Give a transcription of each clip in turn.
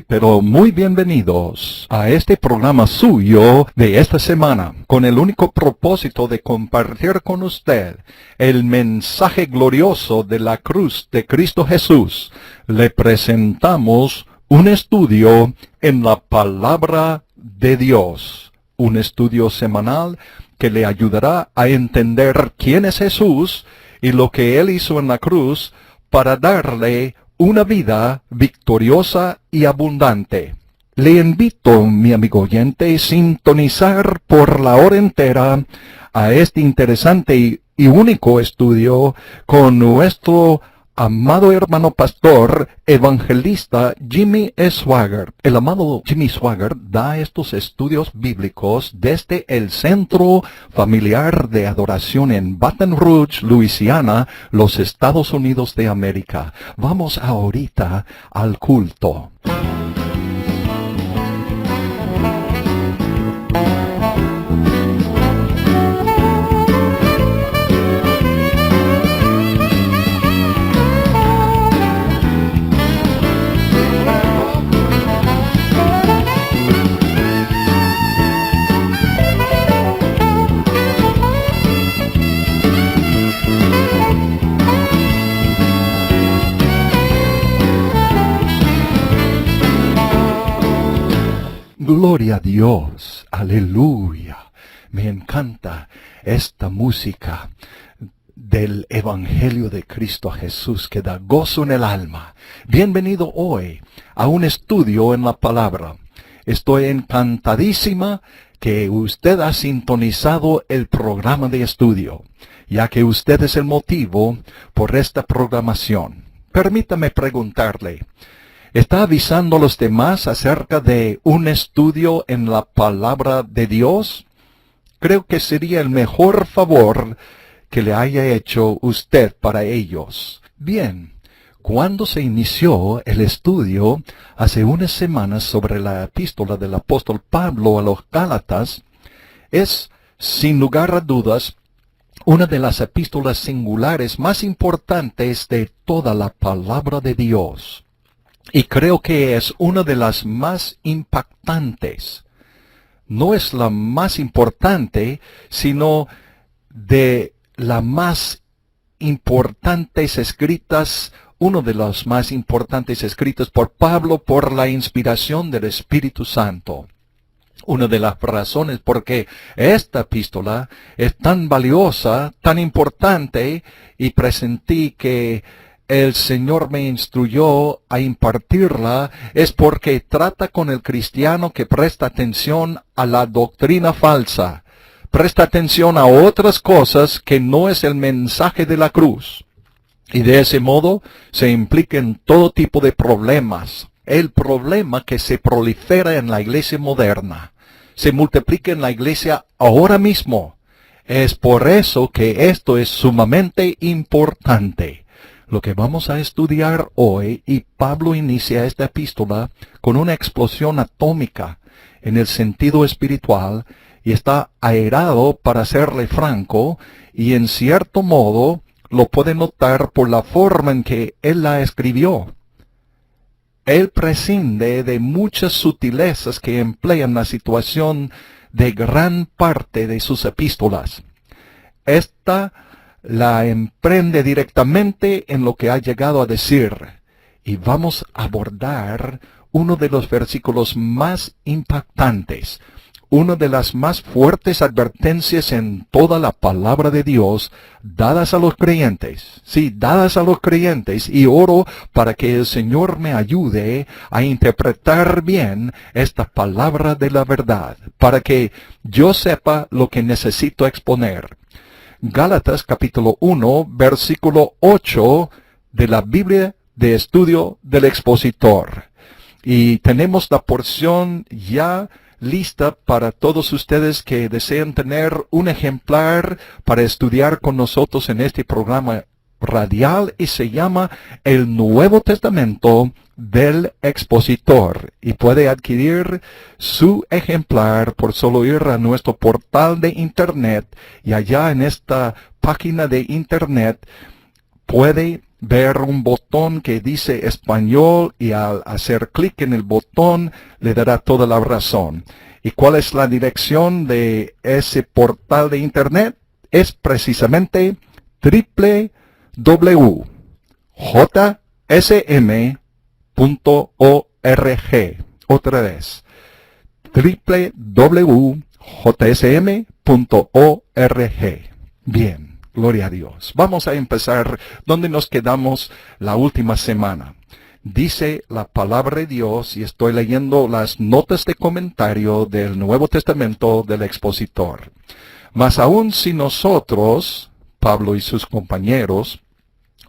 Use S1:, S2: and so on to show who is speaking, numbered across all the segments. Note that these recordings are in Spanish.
S1: Pero muy bienvenidos a este programa suyo de esta semana, con el único propósito de compartir con usted el mensaje glorioso de la cruz de Cristo Jesús. Le presentamos un estudio en la palabra de Dios, un estudio semanal que le ayudará a entender quién es Jesús y lo que Él hizo en la cruz para darle una vida victoriosa y abundante. Le invito, mi amigo oyente, a sintonizar por la hora entera a este interesante y único estudio con nuestro amado hermano pastor, evangelista Jimmy Swaggart. El amado Jimmy Swaggart da estos estudios bíblicos desde el Centro Familiar de Adoración en Baton Rouge, Luisiana, los Estados Unidos de América. Vamos ahorita al culto. Gloria a Dios, aleluya. Me encanta esta música del Evangelio de Cristo Jesús que da gozo en el alma. Bienvenido hoy a un estudio en la palabra. Estoy encantadísima que usted ha sintonizado el programa de estudio, ya que usted es el motivo por esta programación. Permítame preguntarle, ¿está avisando a los demás acerca de un estudio en la palabra de Dios? Creo que sería el mejor favor que le haya hecho usted para ellos. Bien, cuando se inició el estudio hace unas semanas sobre la epístola del apóstol Pablo a los Gálatas, es, sin lugar a dudas, una de las epístolas singulares más importantes de toda la palabra de Dios. Y creo que es una de las más impactantes. No es la más importante, sino de las más importantes escritas, uno de los más importantes escritos por Pablo por la inspiración del Espíritu Santo. Una de las razones por qué esta epístola es tan valiosa, tan importante, y presentí que el Señor me instruyó a impartirla, es porque trata con el cristiano que presta atención a la doctrina falsa. Presta atención a otras cosas que no es el mensaje de la cruz. Y de ese modo se implica en todo tipo de problemas. El problema que se prolifera en la iglesia moderna, se multiplica en la iglesia ahora mismo. Es por eso que esto es sumamente importante. Lo que vamos a estudiar hoy, y Pablo inicia esta epístola con una explosión atómica en el sentido espiritual, y está airado, para serle franco, y en cierto modo lo puede notar por la forma en que él la escribió. Él prescinde de muchas sutilezas que emplean la situación de gran parte de sus epístolas. Esta la emprende directamente en lo que ha llegado a decir, y vamos a abordar uno de los versículos más impactantes, una de las más fuertes advertencias en toda la palabra de Dios, dadas a los creyentes. Sí, dadas a los creyentes, y oro para que el Señor me ayude a interpretar bien esta palabra de la verdad, para que yo sepa lo que necesito exponer. Gálatas capítulo 1, versículo 8 de la Biblia de Estudio del Expositor. Y tenemos la porción ya lista para todos ustedes que desean tener un ejemplar para estudiar con nosotros en este programa radial, y se llama El Nuevo Testamento del Expositor, y puede adquirir su ejemplar por solo ir a nuestro portal de internet, y allá en esta página de internet puede ver un botón que dice español y al hacer clic en el botón le dará toda la razón. ¿Y cuál es la dirección de ese portal de internet? Es precisamente www.jsm.org. Otra vez, www.jsm.org. Bien, gloria a Dios. Vamos a empezar donde nos quedamos la última semana. Dice la palabra de Dios, y estoy leyendo las notas de comentario del Nuevo Testamento del expositor. Mas aun si nosotros, Pablo y sus compañeros,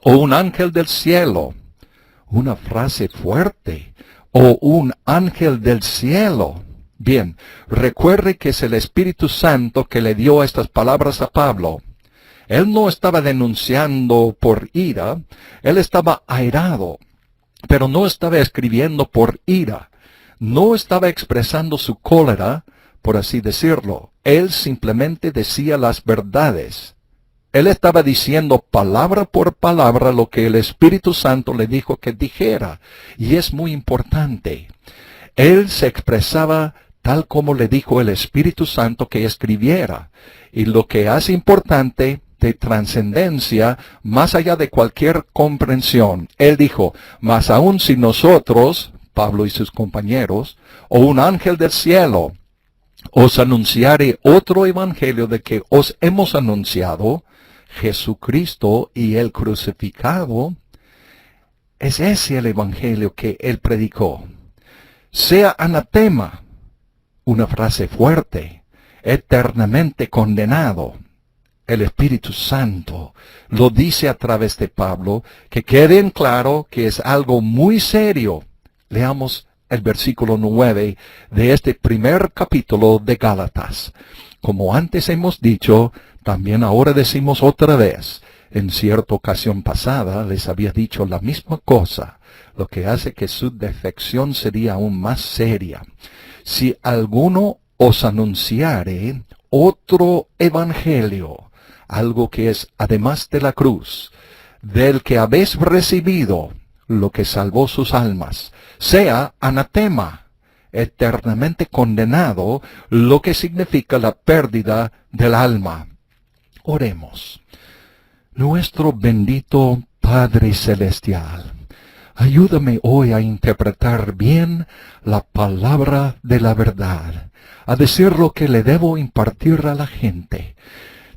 S1: o un ángel del cielo, una frase fuerte, o un ángel del cielo. Bien, recuerde que es el Espíritu Santo que le dio estas palabras a Pablo. Él no estaba denunciando por ira, él estaba airado, pero no estaba escribiendo por ira, no estaba expresando su cólera, por así decirlo. Él simplemente decía las verdades. Él estaba diciendo palabra por palabra lo que el Espíritu Santo le dijo que dijera, y es muy importante. Él se expresaba tal como le dijo el Espíritu Santo que escribiera, y lo que hace importante de trascendencia más allá de cualquier comprensión. Él dijo, mas aun si nosotros, Pablo y sus compañeros, o un ángel del cielo, os anunciare otro evangelio de que os hemos anunciado, Jesucristo y el crucificado, es ese el evangelio que él predicó. Sea anatema, una frase fuerte, eternamente condenado. El Espíritu Santo lo dice a través de Pablo, que quede en claro que es algo muy serio. Leamos el versículo 9 de este primer capítulo de Gálatas. Como antes hemos dicho, también ahora decimos otra vez. En cierta ocasión pasada les había dicho la misma cosa, lo que hace que su defección sería aún más seria. Si alguno os anunciare otro evangelio, algo que es además de la cruz, del que habéis recibido, lo que salvó sus almas, sea anatema, eternamente condenado, lo que significa la pérdida del alma. Oremos. Nuestro bendito Padre Celestial, ayúdame hoy a interpretar bien la palabra de la verdad, a decir lo que le debo impartir a la gente.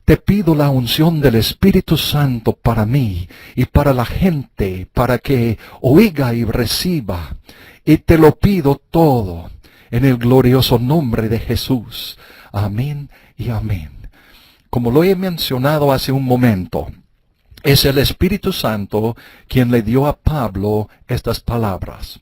S1: Te pido la unción del Espíritu Santo para mí y para la gente, para que oiga y reciba. Y te lo pido todo en el glorioso nombre de Jesús. Amén y amén. Como lo he mencionado hace un momento, es el Espíritu Santo quien le dio a Pablo estas palabras.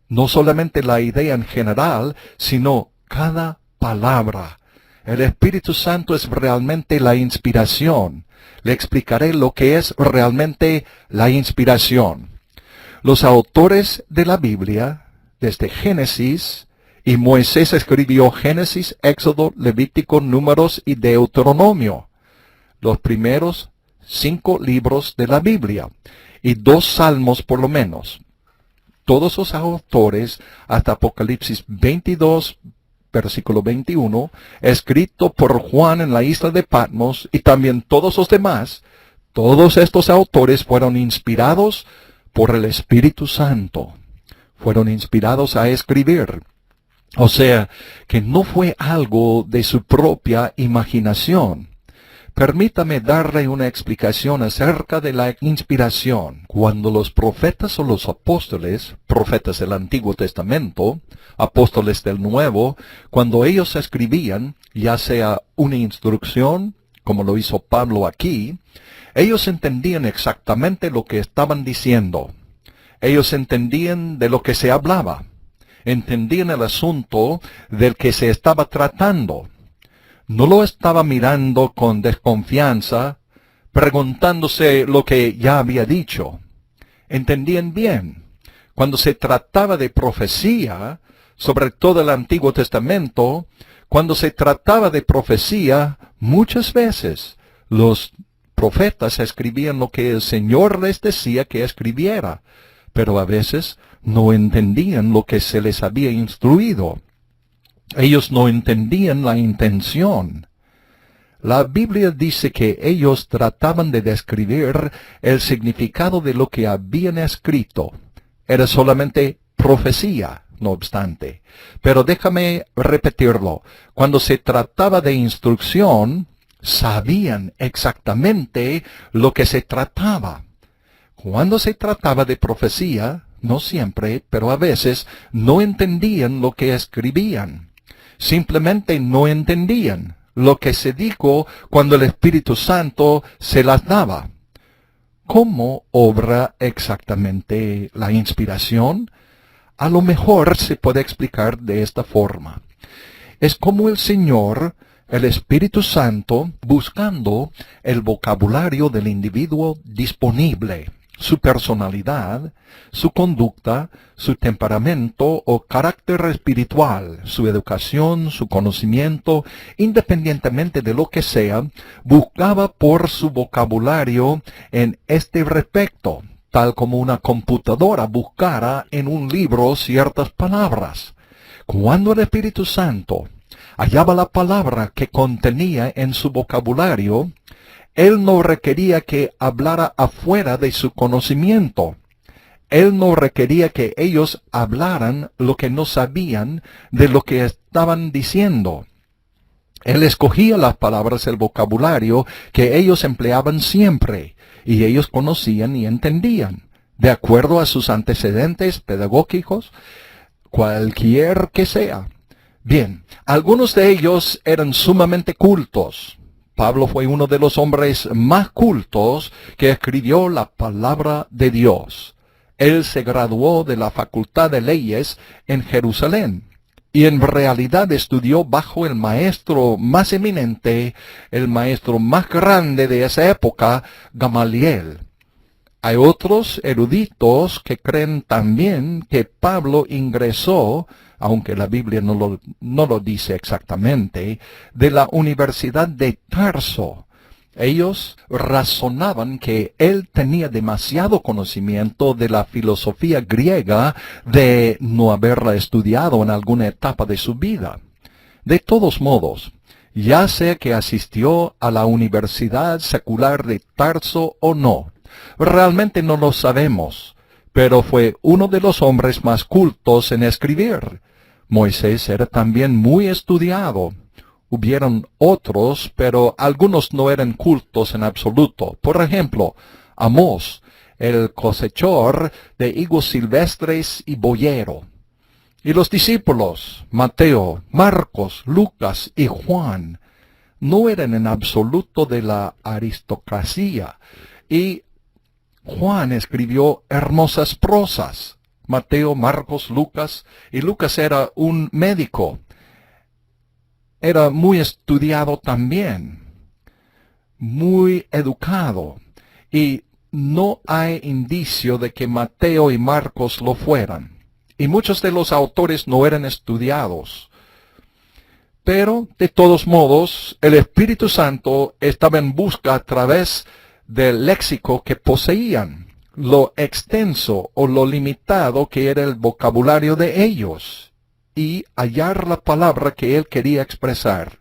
S1: No solamente la idea en general, sino cada palabra. El Espíritu Santo es realmente la inspiración. Le explicaré lo que es realmente la inspiración. Los autores de la Biblia, desde Génesis, y Moisés escribió Génesis, Éxodo, Levítico, Números y Deuteronomio, los primeros 5 libros de la Biblia, y 2 salmos por lo menos. Todos los autores, hasta Apocalipsis 22, versículo 21, escrito por Juan en la isla de Patmos, y también todos los demás, todos estos autores fueron inspirados por el Espíritu Santo. Fueron inspirados a escribir. O sea, que no fue algo de su propia imaginación. Permítame darle una explicación acerca de la inspiración. Cuando los profetas o los apóstoles, profetas del Antiguo Testamento, apóstoles del Nuevo, cuando ellos escribían, ya sea una instrucción, como lo hizo Pablo aquí, ellos entendían exactamente lo que estaban diciendo. Ellos entendían de lo que se hablaba. Entendían el asunto del que se estaba tratando. No lo estaba mirando con desconfianza, preguntándose lo que ya había dicho. Entendían bien. Cuando se trataba de profecía, sobre todo el Antiguo Testamento, cuando se trataba de profecía, muchas veces los profetas escribían lo que el Señor les decía que escribiera, pero a veces no entendían lo que se les había instruido. Ellos no entendían la intención. La Biblia dice que ellos trataban de describir el significado de lo que habían escrito. Era solamente profecía, no obstante. Pero déjame repetirlo. Cuando se trataba de instrucción, sabían exactamente lo que se trataba. Cuando se trataba de profecía, no siempre, pero a veces, no entendían lo que escribían. Simplemente no entendían lo que se dijo cuando el Espíritu Santo se las daba. ¿Cómo obra exactamente la inspiración? A lo mejor se puede explicar de esta forma. Es como el Señor, el Espíritu Santo, buscando el vocabulario del individuo disponible, su personalidad, su conducta, su temperamento o carácter espiritual, su educación, su conocimiento, independientemente de lo que sea, buscaba por su vocabulario en este respecto, tal como una computadora buscara en un libro ciertas palabras. Cuando el Espíritu Santo hallaba la palabra que contenía en su vocabulario, Él no requería que hablara afuera de su conocimiento. Él no requería que ellos hablaran lo que no sabían de lo que estaban diciendo. Él escogía las palabras, el vocabulario que ellos empleaban siempre, y ellos conocían y entendían, de acuerdo a sus antecedentes pedagógicos, cualquier que sea. Bien, algunos de ellos eran sumamente cultos. Pablo fue uno de los hombres más cultos que escribió la palabra de Dios. Él se graduó de la Facultad de Leyes en Jerusalén y en realidad estudió bajo el maestro más eminente, el maestro más grande de esa época, Gamaliel. Hay otros eruditos que creen también que Pablo ingresó, aunque la Biblia no lo dice exactamente, de la Universidad de Tarso. Ellos razonaban que él tenía demasiado conocimiento de la filosofía griega de no haberla estudiado en alguna etapa de su vida. De todos modos, ya sea que asistió a la Universidad Secular de Tarso o no, realmente no lo sabemos, pero fue uno de los hombres más cultos en escribir. Moisés era también muy estudiado. Hubieron otros, pero algunos no eran cultos en absoluto. Por ejemplo, Amós, el cosechador de higos silvestres y boyero. Y los discípulos, Mateo, Marcos, Lucas y Juan, no eran en absoluto de la aristocracia. Y Juan escribió hermosas prosas. Mateo, Marcos, Lucas, y Lucas era un médico. Era muy estudiado también, muy educado, y no hay indicio de que Mateo y Marcos lo fueran. Y muchos de los autores no eran estudiados. Pero, de todos modos, el Espíritu Santo estaba en busca a través del léxico que poseían, lo extenso o lo limitado que era el vocabulario de ellos, y hallar la palabra que él quería expresar.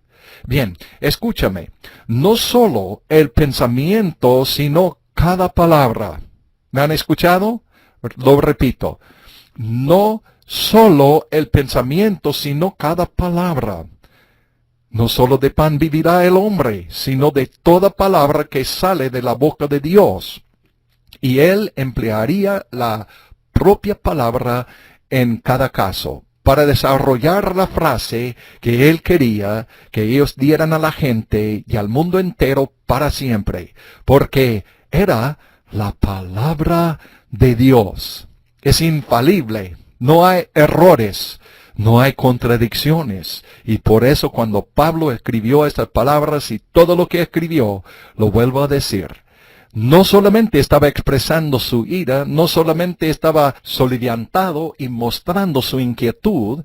S1: Bien, escúchame, no solo el pensamiento, sino cada palabra. ¿Me han escuchado? Lo repito, no solo el pensamiento, sino cada palabra. No solo de pan vivirá el hombre, sino de toda palabra que sale de la boca de Dios. Y él emplearía la propia palabra en cada caso, para desarrollar la frase que él quería que ellos dieran a la gente y al mundo entero para siempre, porque era la palabra de Dios. Es infalible, no hay errores, no hay contradicciones, y por eso cuando Pablo escribió estas palabras y todo lo que escribió, lo vuelvo a decir, no solamente estaba expresando su ira, no solamente estaba soliviantado y mostrando su inquietud,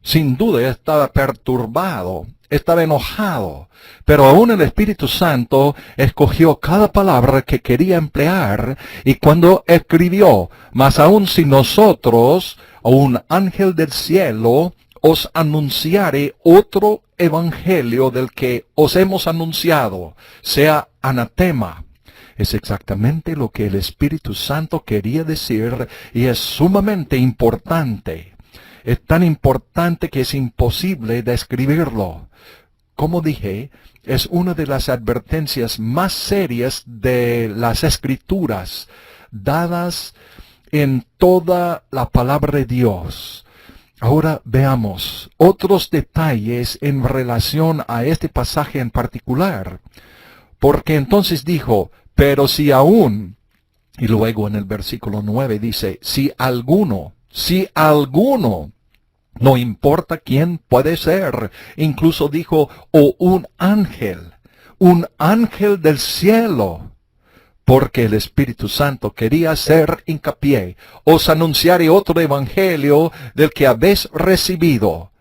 S1: sin duda estaba perturbado estaba enojado, pero aún el Espíritu Santo escogió cada palabra que quería emplear, y cuando escribió, mas aún si nosotros, o un ángel del cielo, os anunciare otro evangelio del que os hemos anunciado, sea anatema. Es exactamente lo que el Espíritu Santo quería decir, y es sumamente importante. Es tan importante que es imposible describirlo. Como dije, es una de las advertencias más serias de las Escrituras, dadas en toda la palabra de Dios. Ahora veamos otros detalles en relación a este pasaje en particular. Porque entonces dijo, pero si aún, y luego en el versículo 9 dice, si alguno, no importa quién puede ser. Incluso dijo, o un ángel del cielo. Porque el Espíritu Santo quería hacer hincapié. Os anunciaré otro evangelio del que habéis recibido.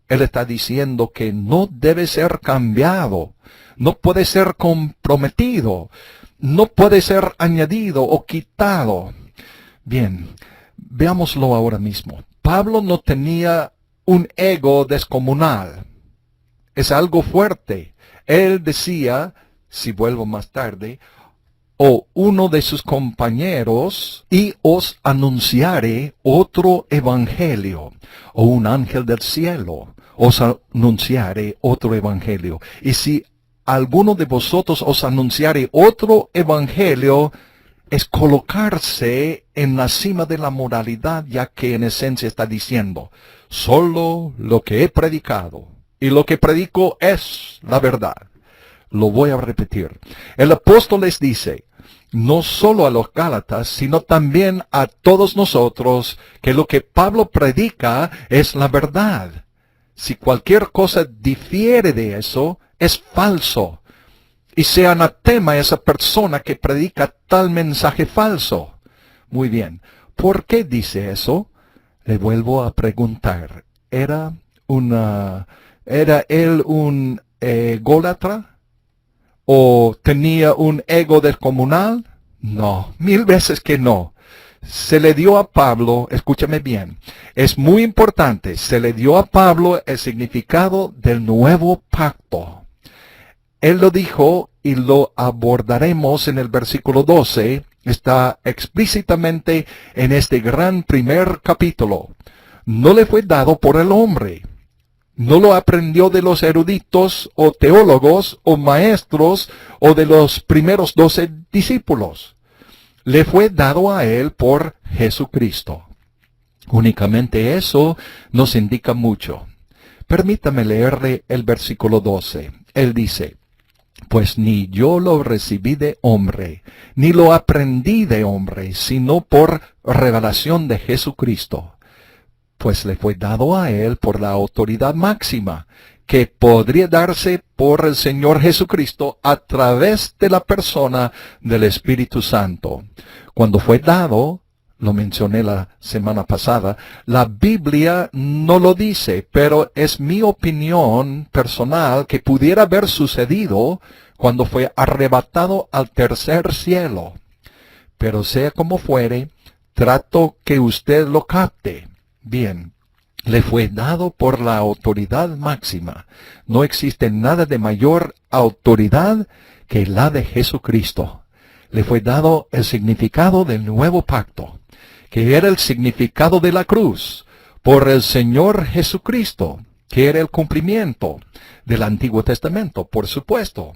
S1: Él está diciendo que no debe ser cambiado. No puede ser comprometido. No puede ser añadido o quitado. Bien, veámoslo ahora mismo. Pablo no tenía un ego descomunal. Es algo fuerte. Él decía, si vuelvo más tarde, o uno de sus compañeros, y os anunciaré otro evangelio, o un ángel del cielo, os anunciaré otro evangelio. Y si alguno de vosotros os anunciaré otro evangelio, es colocarse en la cima de la moralidad, ya que en esencia está diciendo, solo lo que he predicado, y lo que predico es la verdad. Lo voy a repetir. El apóstol les dice, no solo a los Gálatas, sino también a todos nosotros, que lo que Pablo predica es la verdad. Si cualquier cosa difiere de eso, es falso. Y se anatema a esa persona que predica tal mensaje falso. Muy bien. ¿Por qué dice eso? Le vuelvo a preguntar. ¿Era él un ególatra? ¿O tenía un ego descomunal? No, 1000 veces que no. Se le dio a Pablo, escúchame bien, es muy importante, se le dio a Pablo el significado del nuevo pacto. Él lo dijo y lo abordaremos en el versículo 12, está explícitamente en este gran primer capítulo. No le fue dado por el hombre. No lo aprendió de los eruditos o teólogos o maestros o de los primeros 12 discípulos. Le fue dado a él por Jesucristo. Únicamente eso nos indica mucho. Permítame leerle el versículo 12. Él dice, pues ni yo lo recibí de hombre, ni lo aprendí de hombre, sino por revelación de Jesucristo. Pues le fue dado a él por la autoridad máxima, que podría darse por el Señor Jesucristo a través de la persona del Espíritu Santo. Cuando fue dado, lo mencioné la semana pasada, la Biblia no lo dice, pero es mi opinión personal que pudiera haber sucedido cuando fue arrebatado al tercer cielo. Pero sea como fuere, trato que usted lo capte. Bien, le fue dado por la autoridad máxima. No existe nada de mayor autoridad que la de Jesucristo. Le fue dado el significado del nuevo pacto, que era el significado de la cruz, por el Señor Jesucristo, que era el cumplimiento del Antiguo Testamento, por supuesto.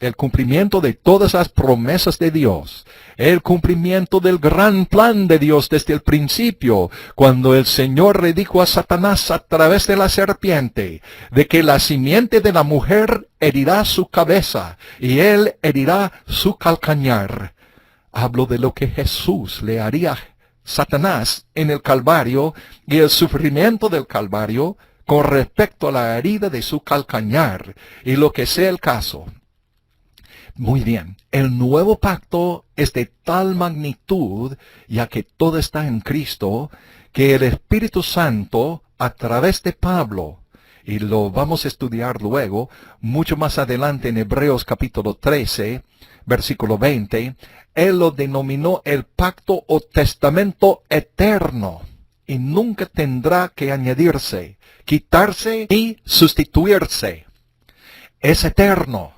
S1: El cumplimiento de todas las promesas de Dios. El cumplimiento del gran plan de Dios desde el principio, cuando el Señor le dijo a Satanás a través de la serpiente, de que la simiente de la mujer herirá su cabeza, y él herirá su calcañar. Hablo de lo que Jesús le haría a Satanás en el Calvario, y el sufrimiento del Calvario con respecto a la herida de su calcañar, y lo que sea el caso. Muy bien, el nuevo pacto es de tal magnitud, ya que todo está en Cristo, que el Espíritu Santo, a través de Pablo, y lo vamos a estudiar luego, mucho más adelante en Hebreos capítulo 13, versículo 20, Él lo denominó el pacto o testamento eterno, y nunca tendrá que añadirse, quitarse ni sustituirse. Es eterno,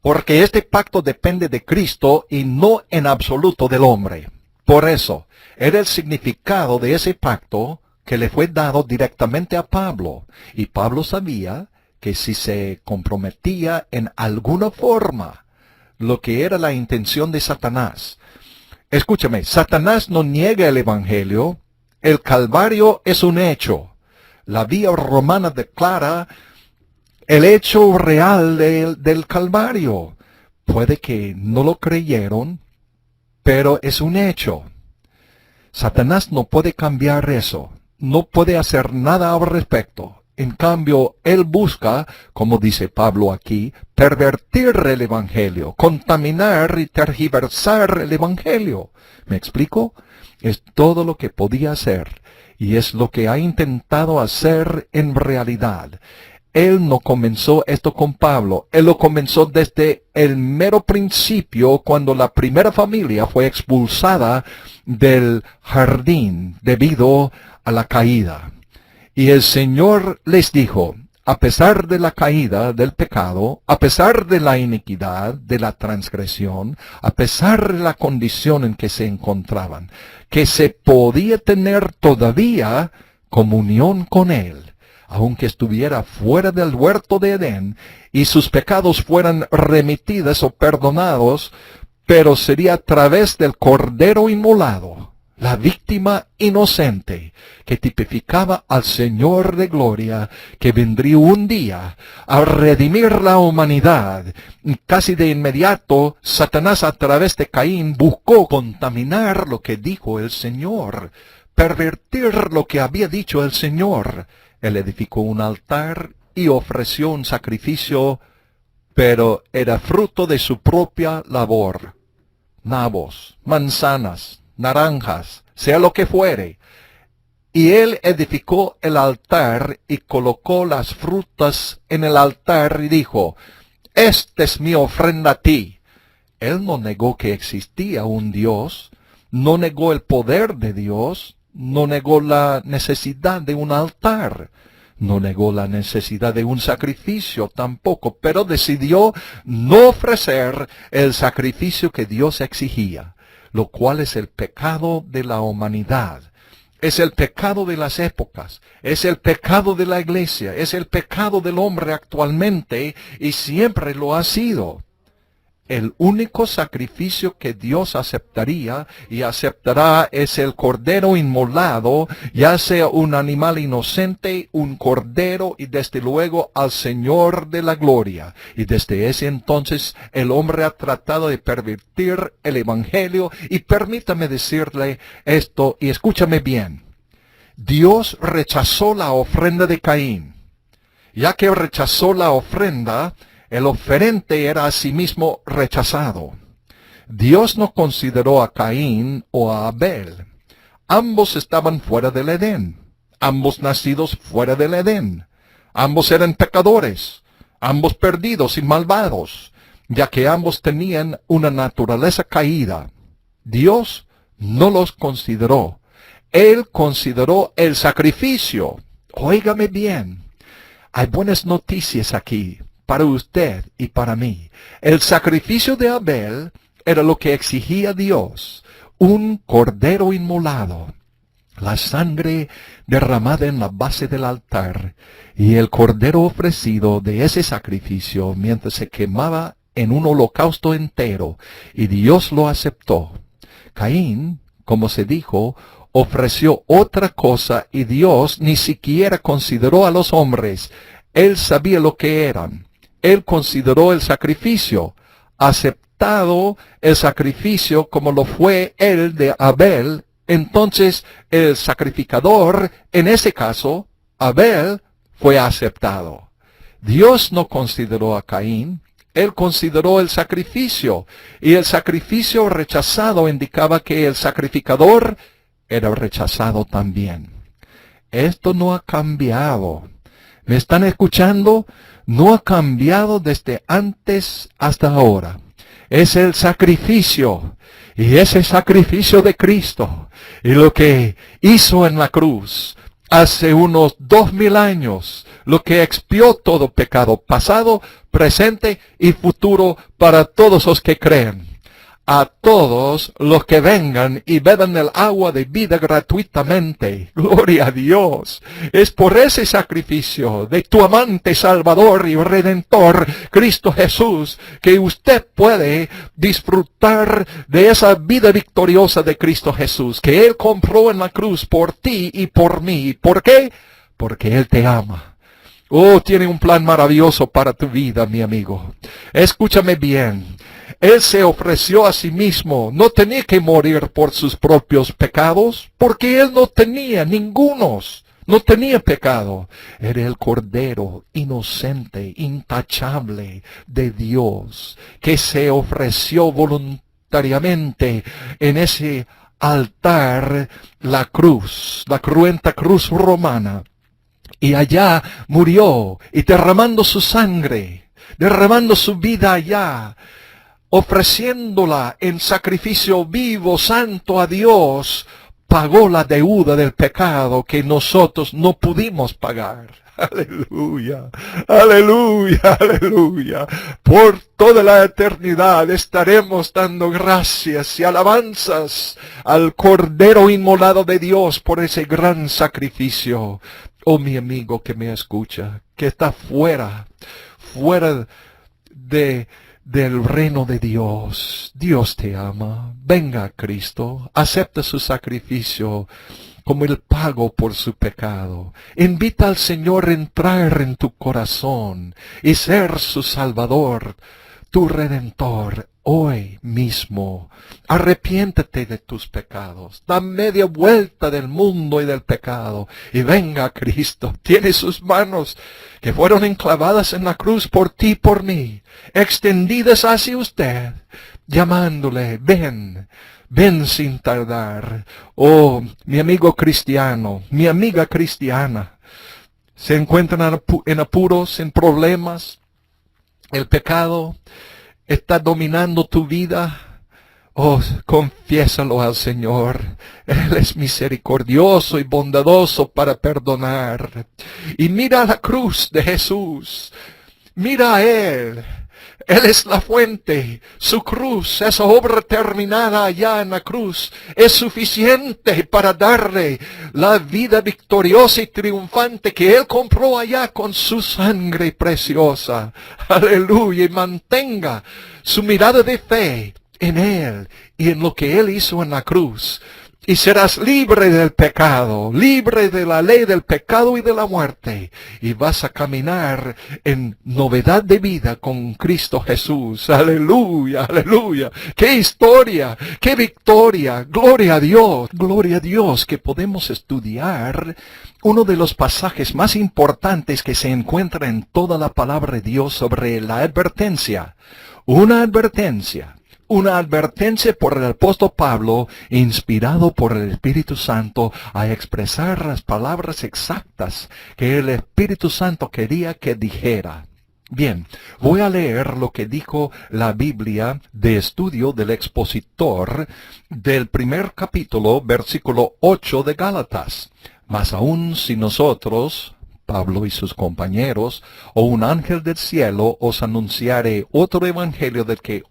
S1: porque este pacto depende de Cristo y no en absoluto del hombre. Por eso, era el significado de ese pacto que le fue dado directamente a Pablo, y Pablo sabía que si se comprometía en alguna forma, lo que era la intención de Satanás. Escúchame, Satanás no niega el Evangelio, el Calvario es un hecho. La vía romana declara el hecho real del Calvario. Puede que no lo creyeron, pero es un hecho. Satanás no puede cambiar eso, no puede hacer nada al respecto. En cambio, él busca, como dice Pablo aquí, pervertir el Evangelio, contaminar y tergiversar el Evangelio. ¿Me explico? Es todo lo que podía hacer, y es lo que ha intentado hacer en realidad. Él no comenzó esto con Pablo, él lo comenzó desde el mero principio, cuando la primera familia fue expulsada del jardín debido a la caída. Y el Señor les dijo, a pesar de la caída del pecado, a pesar de la iniquidad, de la transgresión, a pesar de la condición en que se encontraban, que se podía tener todavía comunión con Él, aunque estuviera fuera del huerto de Edén, y sus pecados fueran remitidos o perdonados, pero sería a través del Cordero inmolado, la víctima inocente, que tipificaba al Señor de gloria, que vendría un día a redimir la humanidad. Y casi de inmediato, Satanás a través de Caín buscó contaminar lo que dijo el Señor, pervertir lo que había dicho el Señor. Él edificó un altar y ofreció un sacrificio, pero era fruto de su propia labor. Nabos, manzanas, naranjas, sea lo que fuere. Y él edificó el altar y colocó las frutas en el altar y dijo, esta es mi ofrenda a ti. Él no negó que existía un Dios, no negó el poder de Dios, no negó la necesidad de un altar, no negó la necesidad de un sacrificio tampoco, pero decidió no ofrecer el sacrificio que Dios exigía, lo cual es el pecado de la humanidad. Es el pecado de las épocas, es el pecado de la iglesia, es el pecado del hombre actualmente y siempre lo ha sido. El único sacrificio que Dios aceptaría y aceptará es el cordero inmolado, ya sea un animal inocente, un cordero y desde luego al Señor de la gloria. Y desde ese entonces el hombre ha tratado de pervertir el Evangelio y permítame decirle esto y escúchame bien. Dios rechazó la ofrenda de Caín. Ya que rechazó la ofrenda, el oferente era asimismo rechazado. Dios no consideró a Caín o a Abel. Ambos estaban fuera del Edén. Ambos nacidos fuera del Edén. Ambos eran pecadores. Ambos perdidos y malvados, ya que ambos tenían una naturaleza caída. Dios no los consideró. Él consideró el sacrificio. Óigame bien. Hay buenas noticias aquí para usted y para mí. El sacrificio de Abel era lo que exigía Dios, un cordero inmolado, la sangre derramada en la base del altar, y el cordero ofrecido de ese sacrificio mientras se quemaba en un holocausto entero, y Dios lo aceptó. Caín, como se dijo, ofreció otra cosa y Dios ni siquiera consideró a los hombres. Él sabía lo que eran. Él consideró el sacrificio, aceptado el sacrificio como lo fue el de Abel. Entonces el sacrificador, en ese caso, Abel, fue aceptado. Dios no consideró a Caín, él consideró el sacrificio, y el sacrificio rechazado indicaba que el sacrificador era rechazado también. Esto no ha cambiado. ¿Me están escuchando? No ha cambiado desde antes hasta ahora. Es el sacrificio. Y ese sacrificio de Cristo. Y lo que hizo en la cruz hace unos 2000 años. Lo que expió todo pecado pasado, presente y futuro para todos los que creen. A todos los que vengan y beban el agua de vida gratuitamente. Gloria a Dios. Es por ese sacrificio de tu amante Salvador y Redentor, Cristo Jesús, que usted puede disfrutar de esa vida victoriosa de Cristo Jesús, que Él compró en la cruz por ti y por mí. ¿Por qué? Porque Él te ama. Oh, tiene un plan maravilloso para tu vida, mi amigo. Escúchame bien. Él se ofreció a sí mismo. No tenía que morir por sus propios pecados, porque Él no tenía ningunos. No tenía pecado. Era el Cordero inocente, intachable de Dios, que se ofreció voluntariamente en ese altar, la cruz, la cruenta cruz romana. Y allá murió, y derramando su sangre, derramando su vida allá, ofreciéndola en sacrificio vivo, santo a Dios, pagó la deuda del pecado que nosotros no pudimos pagar. Aleluya, aleluya, aleluya. Por toda la eternidad estaremos dando gracias y alabanzas al Cordero inmolado de Dios por ese gran sacrificio. Oh, mi amigo que me escucha, que está fuera del reino de Dios. Dios te ama. Venga a Cristo. Acepta su sacrificio como el pago por su pecado. Invita al Señor a entrar en tu corazón y ser su Salvador, tu Redentor, hoy mismo. Arrepiéntete de tus pecados. Da media vuelta del mundo y del pecado y venga a Cristo. Tiene sus manos que fueron enclavadas en la cruz por ti y por mí, extendidas hacia usted, llamándole, ven. Ven sin tardar. Oh, mi amigo cristiano, mi amiga cristiana, se encuentran en apuros, en problemas. El pecado está dominando tu vida. Oh, confiésalo al Señor. Él es misericordioso y bondadoso para perdonar. Y mira la cruz de Jesús. Mira a Él. Él es la fuente. Su cruz, esa obra terminada allá en la cruz, es suficiente para darle la vida victoriosa y triunfante que Él compró allá con su sangre preciosa. Aleluya. Y mantenga su mirada de fe en Él y en lo que Él hizo en la cruz. Y serás libre del pecado, libre de la ley del pecado y de la muerte. Y vas a caminar en novedad de vida con Cristo Jesús. Aleluya, aleluya. ¡Qué historia! ¡Qué victoria! ¡Gloria a Dios! ¡Gloria a Dios! Que podemos estudiar uno de los pasajes más importantes que se encuentra en toda la palabra de Dios sobre la advertencia. Una advertencia por el apóstol Pablo, inspirado por el Espíritu Santo, a expresar las palabras exactas que el Espíritu Santo quería que dijera. Bien, voy a leer lo que dijo la Biblia de estudio del expositor del primer capítulo, versículo 8 de Gálatas. Mas aún si nosotros, Pablo y sus compañeros, o un ángel del cielo os anunciare otro evangelio del que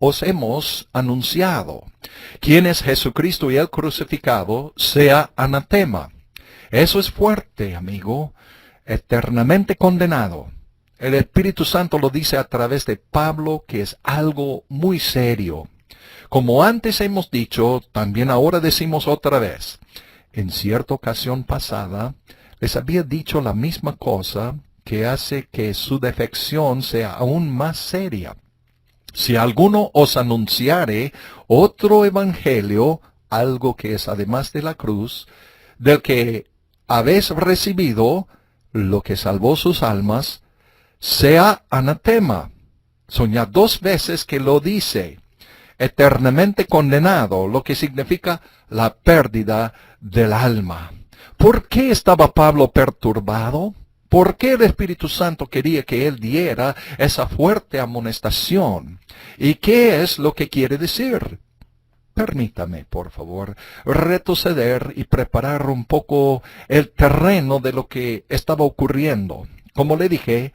S1: os hemos anunciado, quien es Jesucristo y el crucificado, sea anatema. Eso es fuerte, amigo, eternamente condenado. El Espíritu Santo lo dice a través de Pablo, que es algo muy serio. Como antes hemos dicho, también ahora decimos otra vez. En cierta ocasión pasada, les había dicho la misma cosa que hace que su defección sea aún más seria. Si alguno os anunciare otro evangelio, algo que es además de la cruz, del que habéis recibido, lo que salvó sus almas, sea anatema. Son ya 2 veces que lo dice. Eternamente condenado, lo que significa la pérdida del alma. ¿Por qué estaba Pablo perturbado? ¿Por qué el Espíritu Santo quería que él diera esa fuerte amonestación? ¿Y qué es lo que quiere decir? Permítame, por favor, retroceder y preparar un poco el terreno de lo que estaba ocurriendo. Como le dije,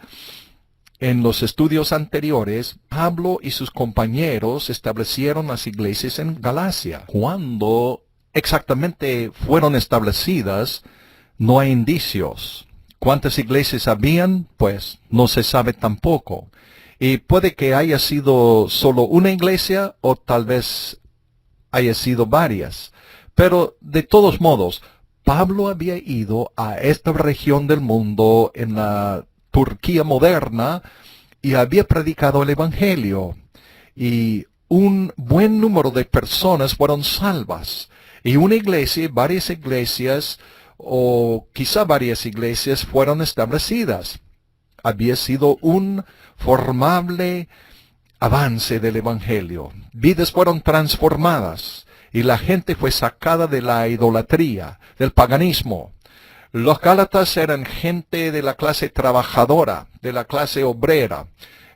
S1: en los estudios anteriores, Pablo y sus compañeros establecieron las iglesias en Galacia. ¿Cuándo exactamente fueron establecidas? No hay indicios. ¿Cuántas iglesias habían? Pues no se sabe tampoco. Y puede que haya sido solo una iglesia o tal vez haya sido varias. Pero de todos modos, Pablo había ido a esta región del mundo en la Turquía moderna y había predicado el Evangelio. Y un buen número de personas fueron salvas. Y una iglesia, varias iglesias, o quizá varias iglesias fueron establecidas. Había sido un formable avance del Evangelio. Vidas fueron transformadas y la gente fue sacada de la idolatría, del paganismo. Los Gálatas eran gente de la clase trabajadora, de la clase obrera.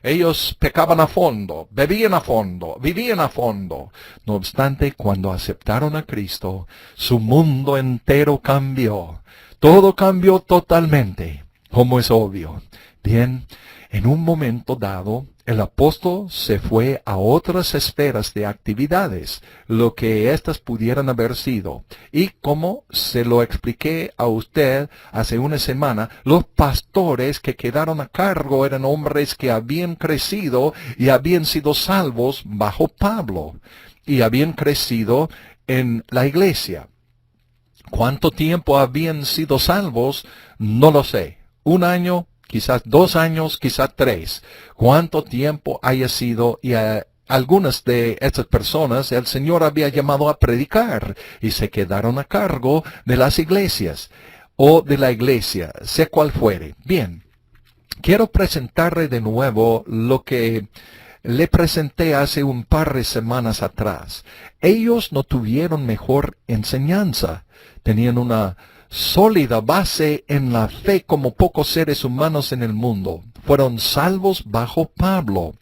S1: Ellos pecaban a fondo, bebían a fondo, vivían a fondo. No obstante, cuando aceptaron a Cristo, su mundo entero cambió. Todo cambió totalmente, como es obvio. Bien, en un momento dado, el apóstol se fue a otras esferas de actividades, lo que éstas pudieran haber sido. Y como se lo expliqué a usted hace una semana, los pastores que quedaron a cargo eran hombres que habían crecido y habían sido salvos bajo Pablo, y habían crecido en la iglesia. ¿Cuánto tiempo habían sido salvos? No lo sé. ¿Un año? Quizás 2 años, quizás 3. Cuánto tiempo haya sido, y algunas de estas personas el Señor había llamado a predicar y se quedaron a cargo de las iglesias o de la iglesia, sea cual fuere. Bien, quiero presentarle de nuevo lo que le presenté hace un par de semanas atrás. Ellos no tuvieron mejor enseñanza, tenían una sólida base en la fe como pocos seres humanos en el mundo. Fueron salvos bajo Pablo.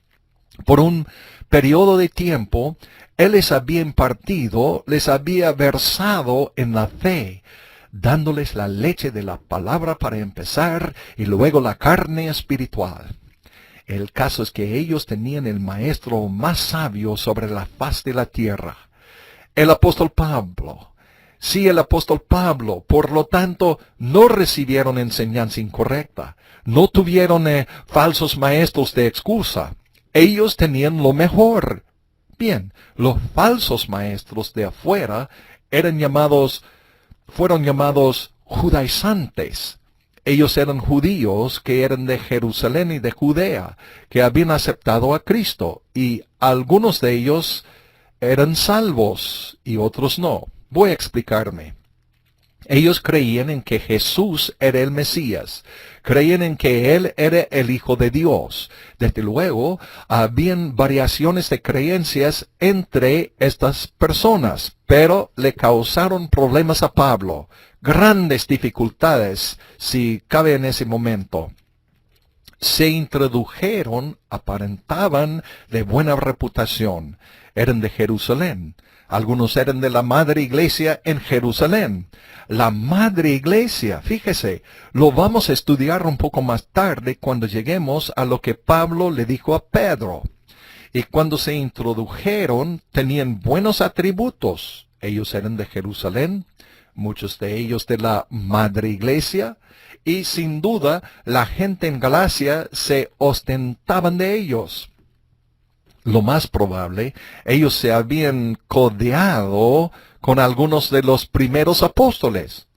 S1: Por un periodo de tiempo, él les había impartido, les había versado en la fe, dándoles la leche de la palabra para empezar y luego la carne espiritual. El caso es que ellos tenían el maestro más sabio sobre la faz de la tierra, el apóstol Pablo. Sí, el apóstol Pablo. Por lo tanto, no recibieron enseñanza incorrecta. No tuvieron falsos maestros de excusa. Ellos tenían lo mejor. Bien, los falsos maestros de afuera fueron llamados judaizantes. Ellos eran judíos que eran de Jerusalén y de Judea, que habían aceptado a Cristo, y algunos de ellos eran salvos y otros no. Voy a explicarme. Ellos creían en que Jesús era el Mesías. Creían en que Él era el Hijo de Dios. Desde luego, habían variaciones de creencias entre estas personas, pero le causaron problemas a Pablo. Grandes dificultades, si cabe en ese momento. Se introdujeron, aparentaban de buena reputación. Eran de Jerusalén. Algunos eran de la madre iglesia en Jerusalén. La madre iglesia, fíjese, lo vamos a estudiar un poco más tarde cuando lleguemos a lo que Pablo le dijo a Pedro. Y cuando se introdujeron, tenían buenos atributos. Ellos eran de Jerusalén, muchos de ellos de la madre iglesia, y sin duda la gente en Galacia se ostentaban de ellos. Lo más probable, ellos se habían codeado con algunos de los primeros apóstoles.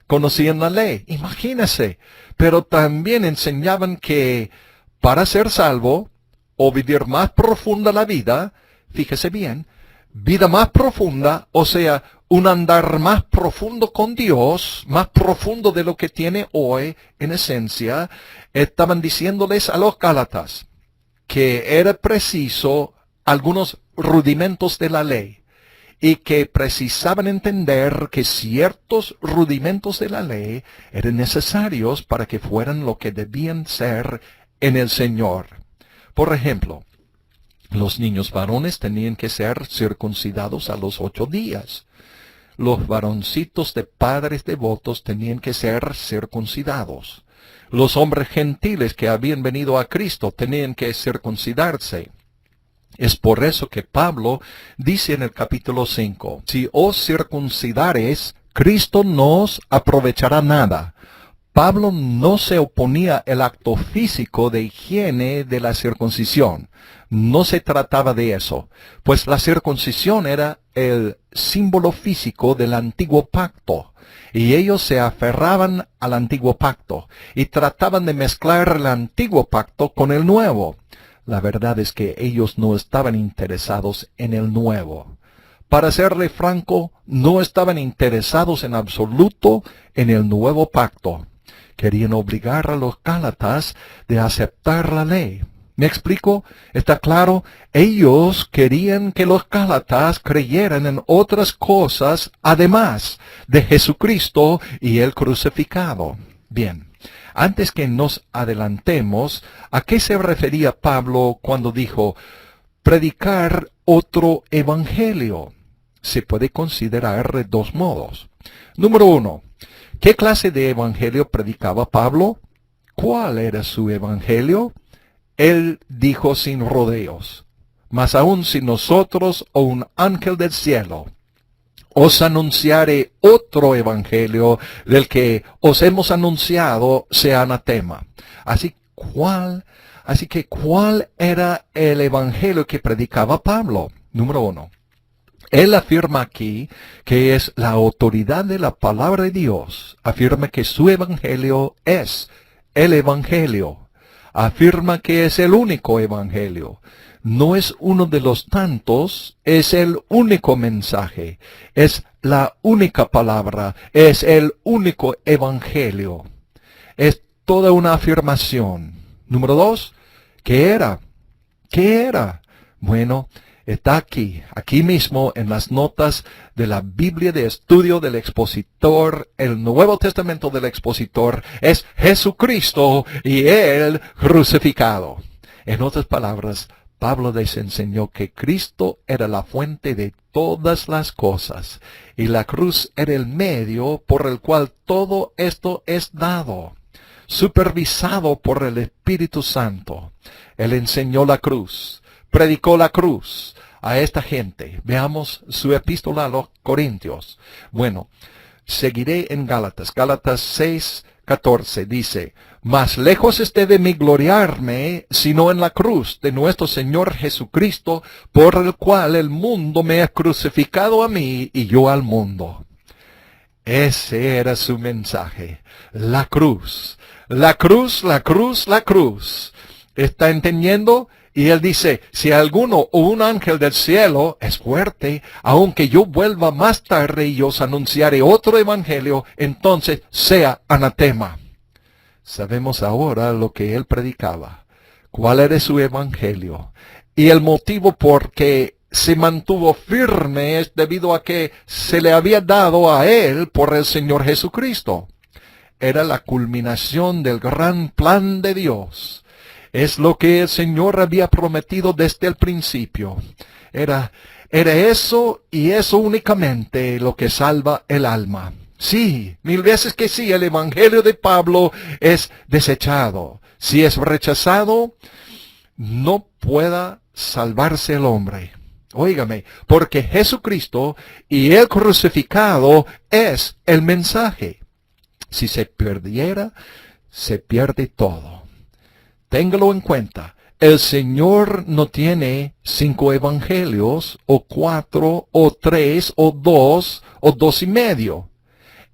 S1: Conocían la ley, imagínese, pero también enseñaban que para ser salvo o vivir más profunda la vida, fíjese bien, vida más profunda, o sea, un andar más profundo con Dios, más profundo de lo que tiene hoy, en esencia, estaban diciéndoles a los Gálatas que era preciso algunos rudimentos de la ley. y que precisaban entender que ciertos rudimentos de la ley eran necesarios para que fueran lo que debían ser en el Señor. Por ejemplo, los niños varones tenían que ser circuncidados a los 8 días. Los varoncitos de padres devotos tenían que ser circuncidados. Los hombres gentiles que habían venido a Cristo tenían que circuncidarse. Es por eso que Pablo dice en el capítulo 5, si os circuncidareis, Cristo no os aprovechará nada. Pablo no se oponía al acto físico de higiene de la circuncisión. No se trataba de eso, pues la circuncisión era el símbolo físico del antiguo pacto, y ellos se aferraban al antiguo pacto, y trataban de mezclar el antiguo pacto con el nuevo. La verdad es que ellos no estaban interesados en el nuevo. Para serle franco, no estaban interesados en absoluto en el nuevo pacto. Querían obligar a los Gálatas de aceptar la ley. ¿Me explico? ¿Está claro? Ellos querían que los Gálatas creyeran en otras cosas además de Jesucristo y el crucificado. Bien, antes que nos adelantemos, ¿a qué se refería Pablo cuando dijo predicar otro evangelio? Se puede considerar de dos modos. Número 1. ¿Qué clase de evangelio predicaba Pablo? ¿Cuál era su evangelio? Él dijo sin rodeos, mas aun si nosotros o un ángel del cielo os anunciare otro evangelio del que os hemos anunciado, sea anatema. Así que, ¿cuál era el evangelio que predicaba Pablo? Número 1. Él afirma aquí que es la autoridad de la palabra de Dios. Afirma que su evangelio es el evangelio. Afirma que es el único evangelio. No es uno de los tantos, es el único mensaje. Es la única palabra, es el único evangelio. Es toda una afirmación. Número 2, ¿qué era? ¿Qué era? Bueno, está aquí mismo en las notas de la Biblia de estudio del expositor, el Nuevo Testamento del expositor, es Jesucristo y Él crucificado. En otras palabras, Pablo les enseñó que Cristo era la fuente de todas las cosas, y la cruz era el medio por el cual todo esto es dado, supervisado por el Espíritu Santo. Él enseñó la cruz, predicó la cruz a esta gente. Veamos su epístola a los Corintios. Bueno, seguiré en Gálatas. Gálatas 6:14 dice, mas lejos esté de mí gloriarme, sino en la cruz de nuestro Señor Jesucristo, por el cual el mundo me ha crucificado a mí y yo al mundo. Ese era su mensaje. La cruz. La cruz, la cruz, la cruz. ¿Está entendiendo? Y él dice, si alguno o un ángel del cielo es fuerte, aunque yo vuelva más tarde y os anunciaré otro evangelio, entonces sea anatema. Sabemos ahora lo que él predicaba, cuál era su evangelio. Y el motivo por que se mantuvo firme es debido a que se le había dado a él por el Señor Jesucristo. Era la culminación del gran plan de Dios. Es lo que el Señor había prometido desde el principio. Era eso y eso únicamente lo que salva el alma. Sí, 1000 veces que sí, el evangelio de Pablo es desechado. Si es rechazado, no pueda salvarse el hombre. Óigame, porque Jesucristo y el crucificado es el mensaje. Si se perdiera, se pierde todo. Téngalo en cuenta. El Señor no tiene 5 evangelios, o 4, o 3, o 2, o 2 y medio.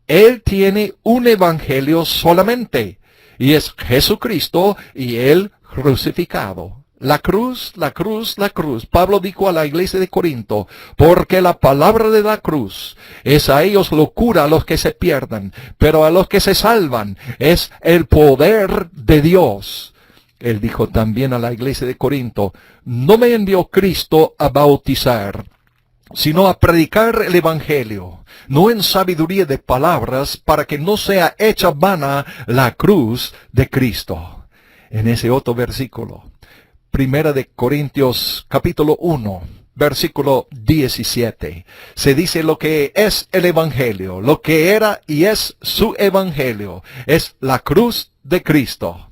S1: Él tiene un evangelio solamente, y es Jesucristo y Él crucificado. La cruz, la cruz, la cruz. Pablo dijo a la iglesia de Corinto, porque la palabra de la cruz es a ellos locura a los que se pierdan, pero a los que se salvan es el poder de Dios. Él dijo también a la iglesia de Corinto, no me envió Cristo a bautizar, sino a predicar el Evangelio, no en sabiduría de palabras, para que no sea hecha vana la cruz de Cristo. En ese otro versículo, Primera de Corintios capítulo 1, versículo 17, se dice lo que es el Evangelio, lo que era y es su Evangelio, es la cruz de Cristo.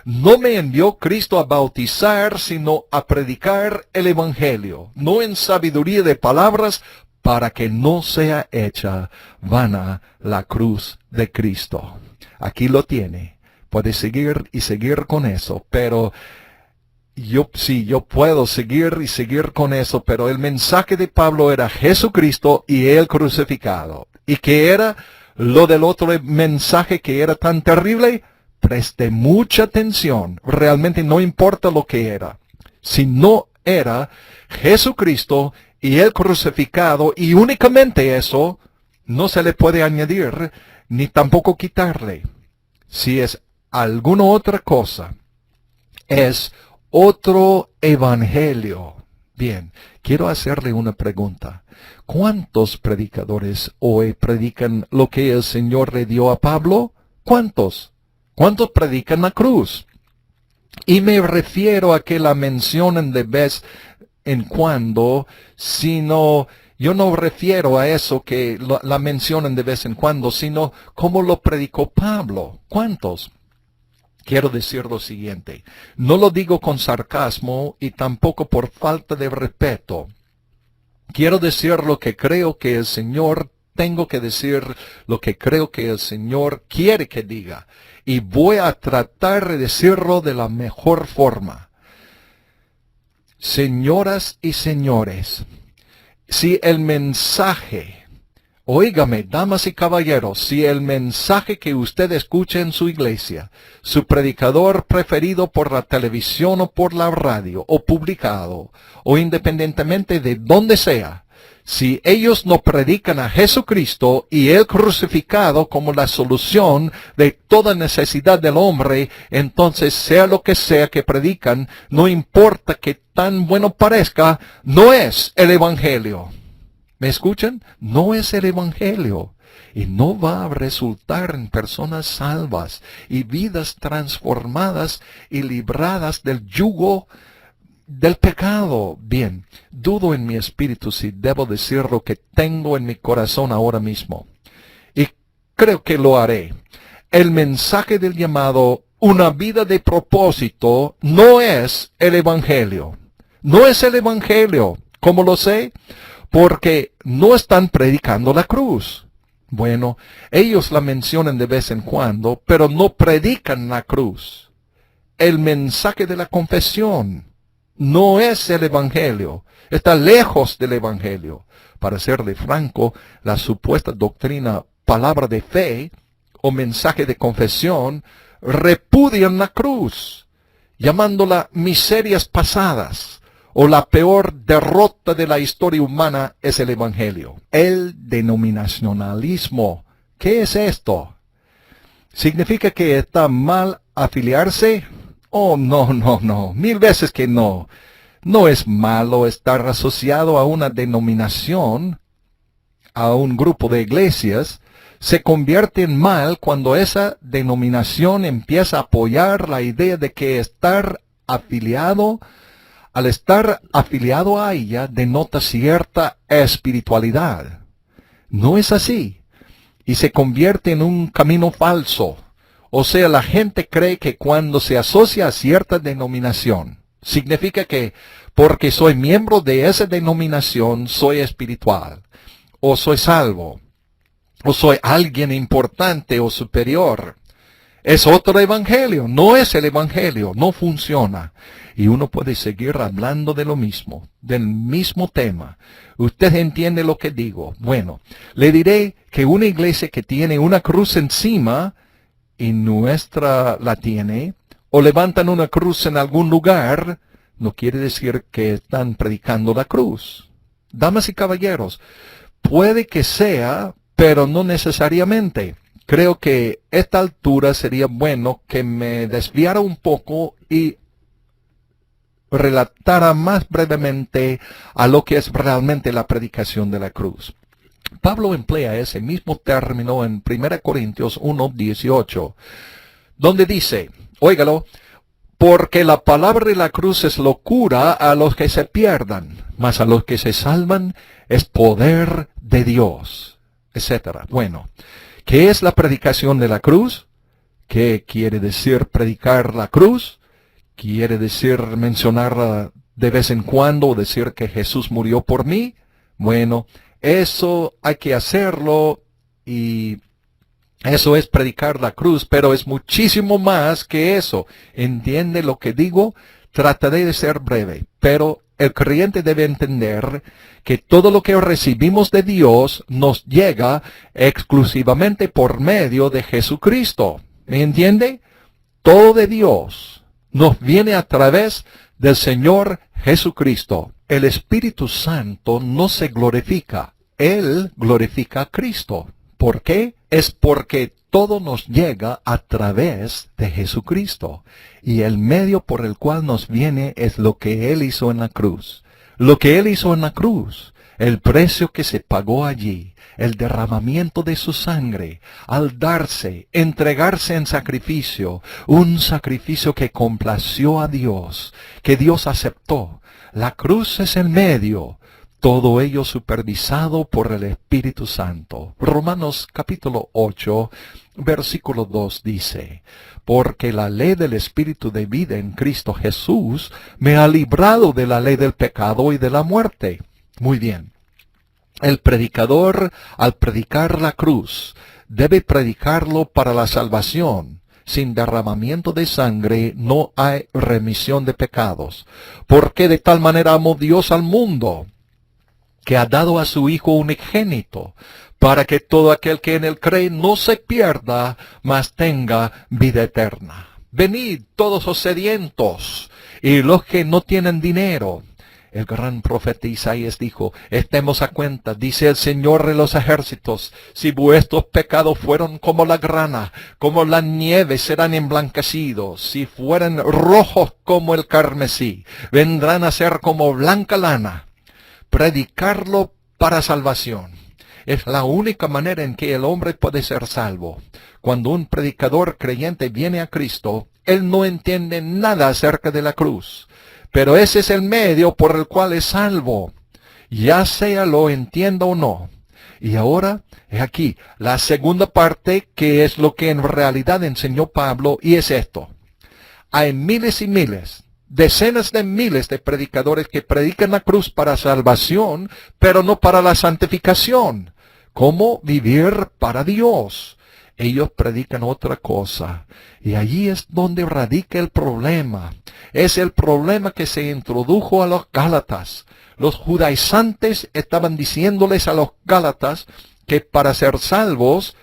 S1: No me envió Cristo a bautizar, sino a predicar el Evangelio, no en sabiduría de palabras, para que no sea hecha vana la cruz de Cristo. Aquí lo tiene. Puede seguir y seguir con eso, pero yo puedo seguir y seguir con eso, pero el mensaje de Pablo era Jesucristo y Él crucificado. ¿Y qué era lo del otro mensaje que era tan terrible? Preste mucha atención. Realmente no importa lo que era. Si no era Jesucristo y Él crucificado, y únicamente eso, no se le puede añadir ni tampoco quitarle. Si es alguna otra cosa, es otro evangelio. Bien, quiero hacerle una pregunta. ¿Cuántos predicadores hoy predican lo que el Señor le dio a Pablo? ¿Cuántos? ¿Cuántos predican la cruz? Y me refiero a que la mencionan de vez en cuando, sino, yo no refiero a eso que la mencionan de vez en cuando, sino como lo predicó Pablo. ¿Cuántos? Quiero decir lo siguiente, no lo digo con sarcasmo y tampoco por falta de respeto. Quiero decir lo que creo que el Señor, tengo que decir lo que creo que el Señor quiere que diga. Y voy a tratar de decirlo de la mejor forma. Señoras y señores, si el mensaje, óigame, damas y caballeros, si el mensaje que usted escucha en su iglesia, su predicador preferido por la televisión o por la radio, o publicado, o independientemente de donde sea, si ellos no predican a Jesucristo y Él crucificado como la solución de toda necesidad del hombre, entonces sea lo que sea que predican, no importa que tan bueno parezca, no es el Evangelio. ¿Me escuchan? No es el Evangelio. Y no va a resultar en personas salvas y vidas transformadas y libradas del yugo del pecado. Bien, dudo en mi espíritu si debo decir lo que tengo en mi corazón ahora mismo. Y creo que lo haré. El mensaje del llamado, una vida de propósito, no es el Evangelio. No es el Evangelio. ¿Cómo lo sé? Porque no están predicando la cruz. Bueno, ellos la mencionan de vez en cuando, pero no predican la cruz. El mensaje de la confesión no es el Evangelio. Está lejos del Evangelio. Para serle franco, la supuesta doctrina, palabra de fe o mensaje de confesión, repudian la cruz, llamándola miserias pasadas. O la peor derrota de la historia humana es el Evangelio. El denominacionalismo. ¿Qué es esto? ¿Significa que está mal afiliarse? Oh, no. 1000 veces que no. No es malo estar asociado a una denominación, a un grupo de iglesias. Se convierte en mal cuando esa denominación empieza a apoyar la idea de que al estar afiliado a ella, denota cierta espiritualidad. No es así. Y se convierte en un camino falso. O sea, la gente cree que cuando se asocia a cierta denominación, significa que porque soy miembro de esa denominación, soy espiritual. O soy salvo. O soy alguien importante o superior. Es otro evangelio, no es el evangelio, no funciona. Y uno puede seguir hablando de lo mismo, del mismo tema. Usted entiende lo que digo. Bueno, le diré que una iglesia que tiene una cruz encima, y nuestra la tiene, o levantan una cruz en algún lugar, no quiere decir que están predicando la cruz. Damas y caballeros, puede que sea, pero no necesariamente. Creo que a esta altura sería bueno que me desviara un poco y relatara más brevemente a lo que es realmente la predicación de la cruz. Pablo emplea ese mismo término en 1 Corintios 1:18, donde dice, óigalo, porque la palabra de la cruz es locura a los que se pierdan, mas a los que se salvan es poder de Dios, etc. Bueno, ¿qué es la predicación de la cruz? ¿Qué quiere decir predicar la cruz? ¿Quiere decir mencionarla de vez en cuando, decir que Jesús murió por mí? Bueno, eso hay que hacerlo y eso es predicar la cruz, pero es muchísimo más que eso. ¿Entiende lo que digo? Trataré de ser breve, pero el creyente debe entender que todo lo que recibimos de Dios nos llega exclusivamente por medio de Jesucristo. ¿Me entiende? Todo de Dios nos viene a través del Señor Jesucristo. El Espíritu Santo no se glorifica, Él glorifica a Cristo. ¿Por qué? Es porque todo nos llega a través de Jesucristo. Y el medio por el cual nos viene es lo que Él hizo en la cruz. Lo que Él hizo en la cruz, el precio que se pagó allí, el derramamiento de su sangre, al darse, entregarse en sacrificio, un sacrificio que complació a Dios, que Dios aceptó. La cruz es el medio. Todo ello supervisado por el Espíritu Santo. Romanos capítulo 8, versículo 2 dice, porque la ley del Espíritu de vida en Cristo Jesús me ha librado de la ley del pecado y de la muerte. Muy bien. El predicador, al predicar la cruz, debe predicarlo para la salvación. Sin derramamiento de sangre no hay remisión de pecados. Porque de tal manera amó Dios al mundo, que ha dado a su Hijo unigénito, para que todo aquel que en él cree no se pierda, mas tenga vida eterna. Venid todos los sedientos, y los que no tienen dinero. El gran profeta Isaías dijo, estemos a cuenta, dice el Señor de los ejércitos, si vuestros pecados fueron como la grana, como la nieve serán emblanquecidos, si fueran rojos como el carmesí, vendrán a ser como blanca lana. Predicarlo para salvación es la única manera en que el hombre puede ser salvo. Cuando un predicador creyente viene a Cristo, él no entiende nada acerca de la cruz, pero ese es el medio por el cual es salvo, ya sea lo entienda o no. Y ahora, es aquí, la segunda parte, que es lo que en realidad enseñó Pablo, y es esto. Hay miles y miles, decenas de miles de predicadores que predican la cruz para salvación, pero no para la santificación. ¿Cómo vivir para Dios? Ellos predican otra cosa. Y allí es donde radica el problema. Es el problema que se introdujo a los Gálatas. Los judaizantes estaban diciéndoles a los Gálatas que para ser salvos,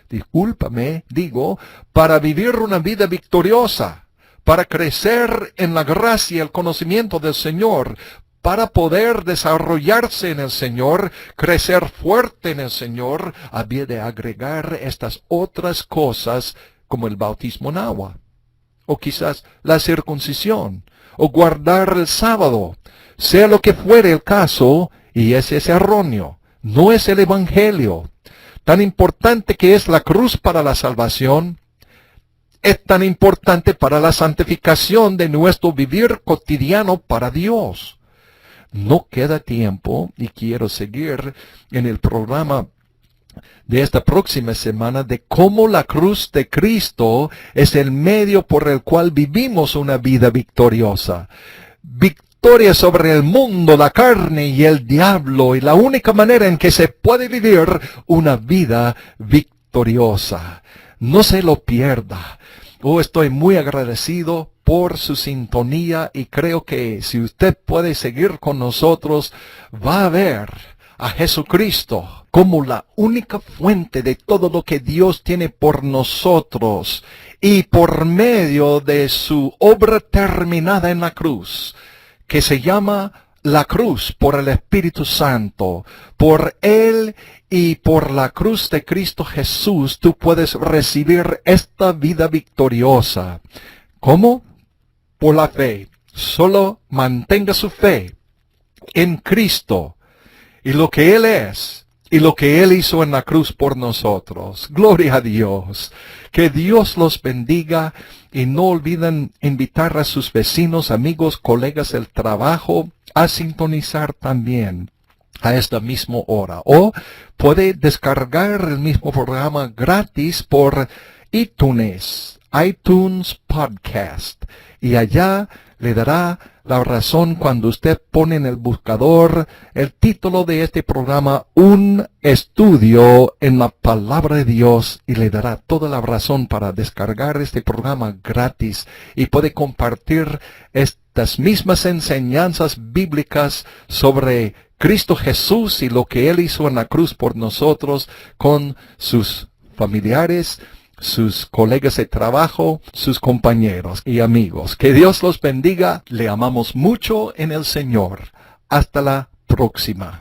S1: para vivir una vida victoriosa, para crecer en la gracia y el conocimiento del Señor, para poder desarrollarse en el Señor, crecer fuerte en el Señor, había de agregar estas otras cosas como el bautismo en agua, o quizás la circuncisión, o guardar el sábado, sea lo que fuere el caso, y ese es erróneo, no es el Evangelio. Tan importante que es la cruz para la salvación, es tan importante para la santificación de nuestro vivir cotidiano para Dios. No queda tiempo y quiero seguir en el programa de esta próxima semana de cómo la cruz de Cristo es el medio por el cual vivimos una vida victoriosa. Victoria sobre el mundo, la carne y el diablo, y la única manera en que se puede vivir una vida victoriosa. No se lo pierda. Estoy muy agradecido por su sintonía y creo que si usted puede seguir con nosotros, va a ver a Jesucristo como la única fuente de todo lo que Dios tiene por nosotros y por medio de su obra terminada en la cruz, que se llama la cruz por el Espíritu Santo. Por Él y por la cruz de Cristo Jesús tú puedes recibir esta vida victoriosa. ¿Cómo? Por la fe. Solo mantenga su fe en Cristo y lo que Él es y lo que Él hizo en la cruz por nosotros. Gloria a Dios. Que Dios los bendiga y no olviden invitar a sus vecinos, amigos, colegas del trabajo a sintonizar también a esta misma hora. O puede descargar el mismo programa gratis por iTunes Podcast. Y allá le dará la razón cuando usted pone en el buscador el título de este programa, Un Estudio en la Palabra de Dios, y le dará toda la razón para descargar este programa gratis y puede compartir estas mismas enseñanzas bíblicas sobre Cristo Jesús y lo que Él hizo en la cruz por nosotros con sus familiares, sus colegas de trabajo, sus compañeros y amigos. Que Dios los bendiga. Le amamos mucho en el Señor. Hasta la próxima.